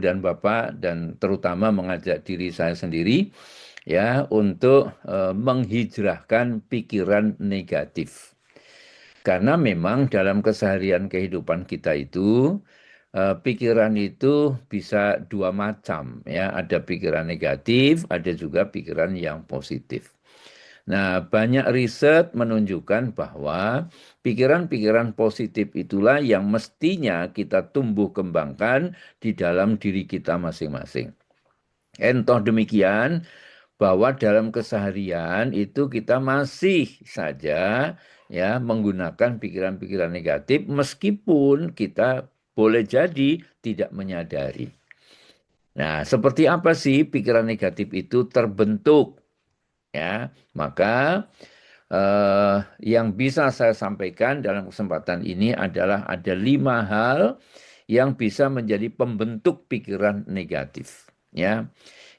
dan Bapak dan terutama mengajak diri saya sendiri ya untuk menghijrahkan pikiran negatif. Karena memang dalam keseharian kehidupan kita itu pikiran itu bisa dua macam ya, ada pikiran negatif, ada juga pikiran yang positif. Nah, banyak riset menunjukkan bahwa pikiran-pikiran positif itulah yang mestinya kita tumbuh kembangkan di dalam diri kita masing-masing. Entah demikian, bahwa dalam keseharian itu kita masih saja ya menggunakan pikiran-pikiran negatif meskipun kita boleh jadi tidak menyadari. Nah, seperti apa sih pikiran negatif itu terbentuk ya? Maka yang bisa saya sampaikan dalam kesempatan ini adalah ada 5 hal yang bisa menjadi pembentuk pikiran negatif. Ya,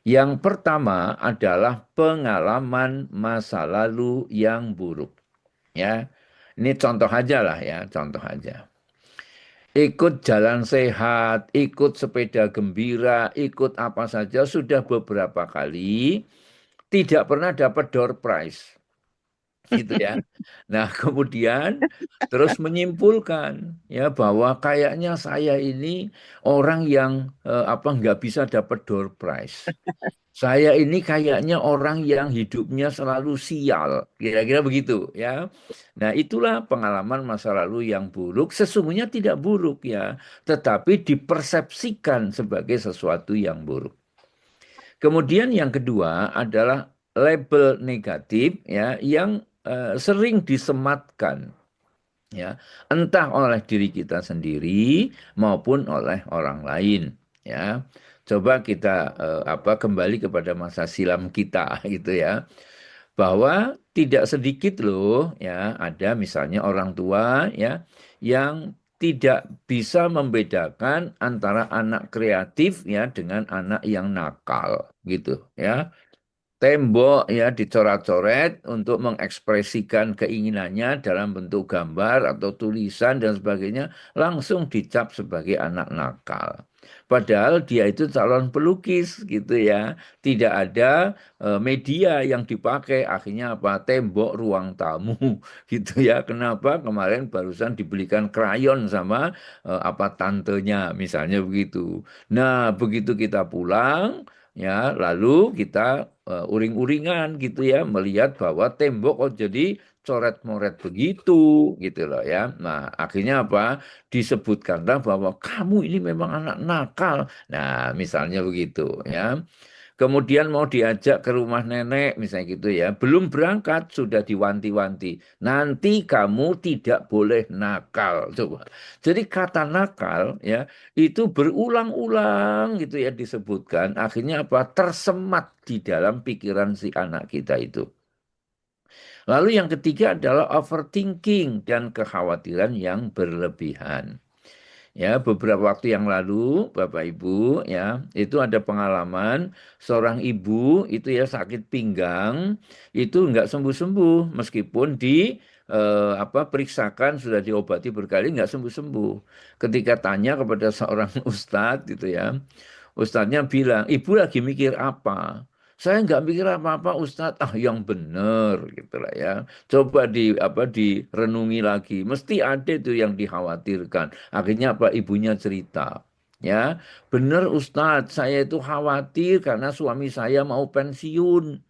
yang pertama adalah pengalaman masa lalu yang buruk. Ya, ini contoh aja lah ya, contoh aja. Ikut jalan sehat, ikut sepeda gembira, ikut apa saja sudah beberapa kali, tidak pernah dapat door prize gitu ya. Nah, kemudian terus menyimpulkan ya bahwa kayaknya saya ini orang yang nggak bisa dapat door prize. Saya ini kayaknya orang yang hidupnya selalu sial, kira-kira begitu ya. Nah, itulah pengalaman masa lalu yang buruk. Sesungguhnya tidak buruk ya, tetapi dipersepsikan sebagai sesuatu yang buruk. Kemudian yang kedua adalah label negatif ya yang sering disematkan ya, entah oleh diri kita sendiri maupun oleh orang lain ya. Coba kita kembali kepada masa silam kita gitu ya, bahwa tidak sedikit loh ya ada misalnya orang tua ya yang tidak bisa membedakan antara anak kreatif ya dengan anak yang nakal gitu ya. Tembok ya dicoret-coret untuk mengekspresikan keinginannya dalam bentuk gambar atau tulisan dan sebagainya, langsung dicap sebagai anak nakal. Padahal dia itu calon pelukis gitu ya. Tidak ada media yang dipakai, akhirnya apa? Tembok ruang tamu gitu ya. Kenapa? Kemarin barusan dibelikan krayon sama tantenya misalnya begitu. Nah, begitu kita pulang ya lalu kita uring-uringan gitu ya melihat bahwa tembok kok jadi coret-moret begitu gitu loh ya. Nah, akhirnya apa? Disebutkanlah bahwa kamu ini memang anak nakal. Nah, misalnya begitu ya. Kemudian mau diajak ke rumah nenek, misalnya gitu ya. Belum berangkat, sudah diwanti-wanti. Nanti kamu tidak boleh nakal. Coba. Jadi kata nakal ya, itu berulang-ulang gitu ya disebutkan. Akhirnya apa? Tersemat di dalam pikiran si anak kita itu. Lalu yang ketiga adalah overthinking dan kekhawatiran yang berlebihan. Ya, beberapa waktu yang lalu, Bapak Ibu, ya, itu ada pengalaman seorang ibu itu ya sakit pinggang, itu nggak sembuh-sembuh, meskipun periksakan sudah diobati berkali nggak sembuh-sembuh. Ketika tanya kepada seorang ustadz gitu ya, ustadznya bilang, ibu lagi mikir apa? Saya nggak mikir apa-apa, Ustadz. Ah, yang benar, gitu lah ya. Coba direnungi lagi. Mesti ada itu yang dikhawatirkan. Akhirnya apa? Ibunya cerita. Ya, benar Ustadz, saya itu khawatir karena suami saya mau pensiun.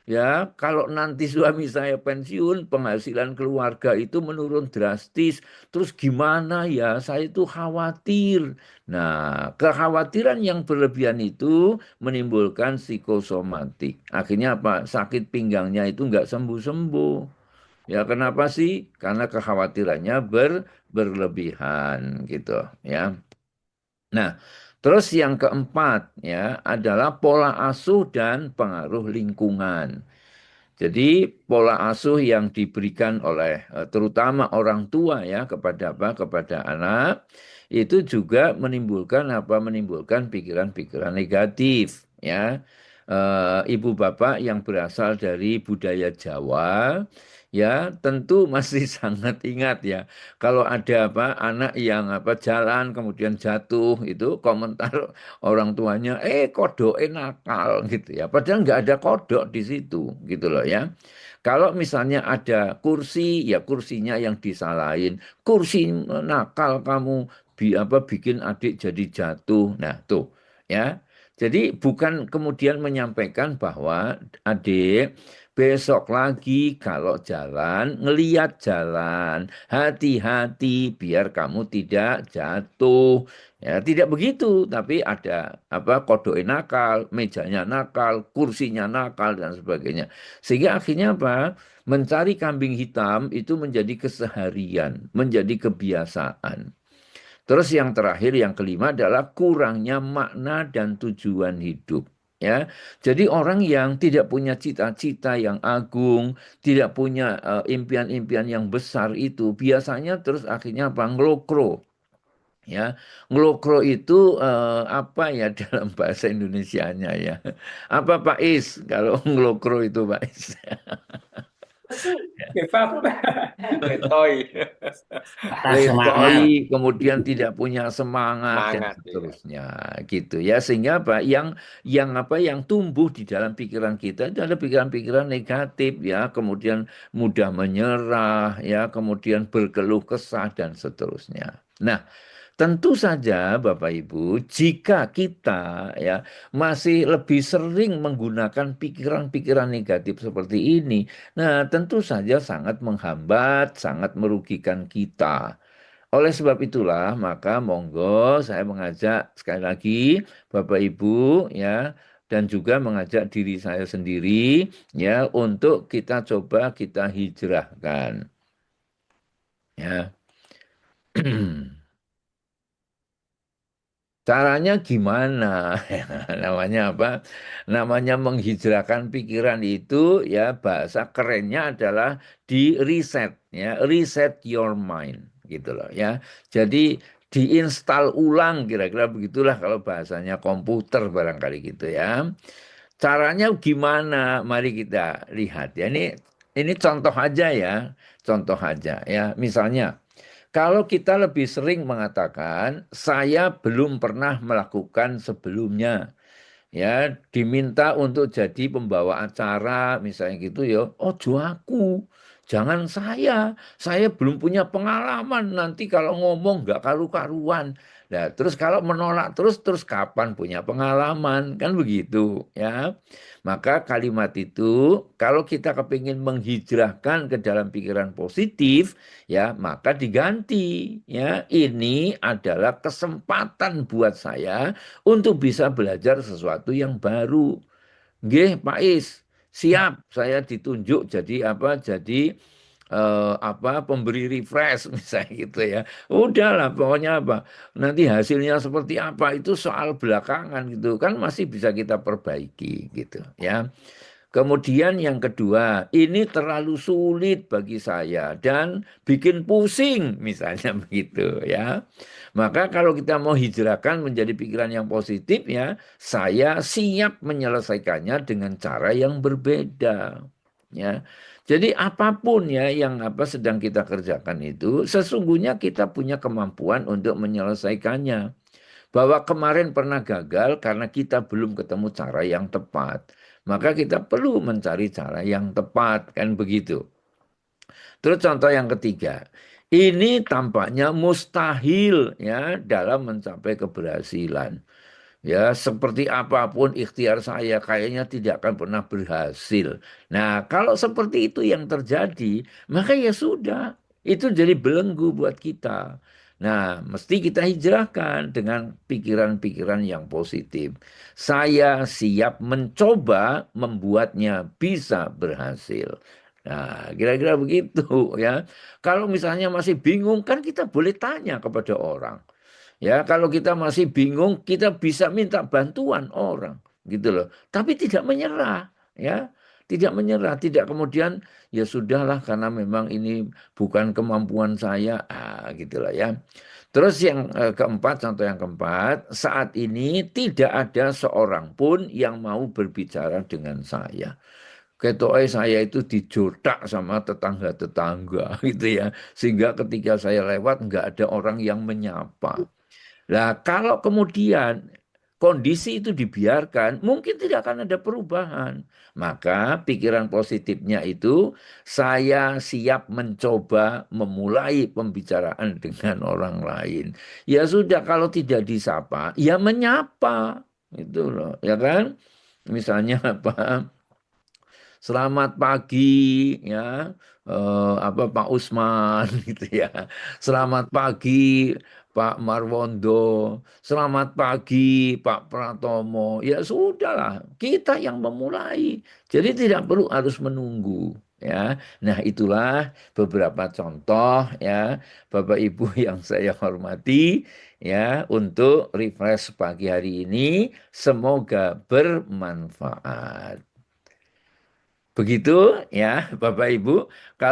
Ya, kalau nanti suami saya pensiun, penghasilan keluarga itu menurun drastis. Terus gimana ya? Saya itu khawatir. Nah, kekhawatiran yang berlebihan itu menimbulkan psikosomatik. Akhirnya apa? Sakit pinggangnya itu nggak sembuh-sembuh. Ya, kenapa sih? Karena kekhawatirannya berlebihan gitu ya. Nah, terus yang keempat ya adalah pola asuh dan pengaruh lingkungan. Jadi pola asuh yang diberikan oleh terutama orang tua ya kepada kepada anak itu juga menimbulkan pikiran-pikiran negatif ya. Ibu bapak yang berasal dari budaya Jawa ya tentu masih sangat ingat ya. Kalau ada apa anak yang apa jalan kemudian jatuh itu komentar orang tuanya, kodok nakal gitu ya. Padahal nggak ada kodok di situ gitu loh ya. Kalau misalnya ada kursi, ya kursinya yang disalahin. Kursi nakal kamu bikin adik jadi jatuh. Nah, tuh ya. Jadi bukan kemudian menyampaikan bahwa adik besok lagi kalau jalan ngeliat jalan, hati-hati biar kamu tidak jatuh. Ya, tidak begitu, tapi ada apa kodoke nakal, mejanya nakal, kursinya nakal dan sebagainya. Sehingga akhirnya apa? Mencari kambing hitam itu menjadi keseharian, menjadi kebiasaan. Terus yang terakhir, yang kelima adalah kurangnya makna dan tujuan hidup. Ya, jadi orang yang tidak punya cita-cita yang agung, tidak punya impian-impian yang besar itu biasanya terus akhirnya apa? Ngelokro. Ya, ngelokro itu apa ya dalam bahasa Indonesianya ya? Apa Pak Is? Kalau ngelokro itu Pak Is? Người Pháp người tôi Patah semangat. Letoi, kemudian tidak punya semangat dan semangat ya. seterusnya gitu ya. Sehingga apa yang tumbuh di dalam pikiran kita itu ada pikiran-pikiran negatif ya, kemudian mudah menyerah ya, kemudian berkeluh kesah dan seterusnya. Nah, tentu saja Bapak Ibu, jika kita ya masih lebih sering menggunakan pikiran-pikiran negatif seperti ini, nah tentu saja sangat menghambat, sangat merugikan kita. Oleh sebab itulah, maka monggo saya mengajak sekali lagi Bapak Ibu ya dan juga mengajak diri saya sendiri ya untuk kita coba kita hijrahkan ya. Caranya gimana? Namanya apa? Namanya menghijrahkan pikiran itu ya bahasa kerennya adalah di reset ya, reset your mind gitu loh ya. Jadi diinstal ulang kira-kira begitulah kalau bahasanya komputer barangkali gitu ya. Caranya gimana? Mari kita lihat ya. Ini contoh aja ya, contoh aja ya. Misalnya kalau kita lebih sering mengatakan, saya belum pernah melakukan sebelumnya, ya diminta untuk jadi pembawa acara, misalnya gitu ya, oh aku, jangan saya belum punya pengalaman, nanti kalau ngomong nggak karu-karuan. Nah, terus kalau menolak terus kapan punya pengalaman, kan begitu ya. Maka kalimat itu, kalau kita kepingin menghijrahkan ke dalam pikiran positif, ya maka diganti ya ini adalah kesempatan buat saya untuk bisa belajar sesuatu yang baru. Nggih, Pak Is, siap saya ditunjuk jadi apa? Jadi apa pemberi refresh misalnya gitu ya. Udahlah pokoknya apa nanti hasilnya seperti apa itu soal belakangan gitu kan masih bisa kita perbaiki gitu ya. Kemudian yang kedua, ini terlalu sulit bagi saya dan bikin pusing, misalnya begitu ya. Maka kalau kita mau hijrahkan menjadi pikiran yang positif ya, saya siap menyelesaikannya dengan cara yang berbeda. Ya. Jadi apapun ya yang apa sedang kita kerjakan itu, sesungguhnya kita punya kemampuan untuk menyelesaikannya. Bahwa kemarin pernah gagal karena kita belum ketemu cara yang tepat. Maka kita perlu mencari cara yang tepat, kan begitu. Terus contoh yang ketiga, ini tampaknya mustahil ya dalam mencapai keberhasilan. Ya, seperti apapun ikhtiar saya kayaknya tidak akan pernah berhasil. Nah, kalau seperti itu yang terjadi, maka ya sudah, itu jadi belenggu buat kita. Nah, mesti kita hijrahkan dengan pikiran-pikiran yang positif. Saya siap mencoba membuatnya bisa berhasil. Nah, kira-kira begitu ya. Kalau misalnya masih bingung, kan kita boleh tanya kepada orang. Ya, kalau kita masih bingung, kita bisa minta bantuan orang, gitu loh. Tapi tidak menyerah, ya. Tidak menyerah, tidak kemudian ya sudahlah karena memang ini bukan kemampuan saya, gitulah ya. Terus yang keempat, contoh yang keempat, saat ini tidak ada seorang pun yang mau berbicara dengan saya. ketoke saya itu dijodak sama tetangga-tetangga gitu ya. Sehingga ketika saya lewat nggak ada orang yang menyapa. Nah, kalau kemudian kondisi itu dibiarkan, mungkin tidak akan ada perubahan. Maka pikiran positifnya itu, saya siap mencoba memulai pembicaraan dengan orang lain. Ya sudah, kalau tidak disapa, ya menyapa. Itu loh, ya kan? Misalnya apa? Selamat pagi ya, apa Pak Usman gitu ya. Selamat pagi Pak Marwondo. Selamat pagi Pak Pratomo. Ya sudahlah, kita yang memulai. Jadi tidak perlu harus menunggu ya. Nah, itulah beberapa contoh ya Bapak Ibu yang saya hormati ya untuk refresh pagi hari ini. Semoga bermanfaat. Begitu ya Bapak Ibu. Kalau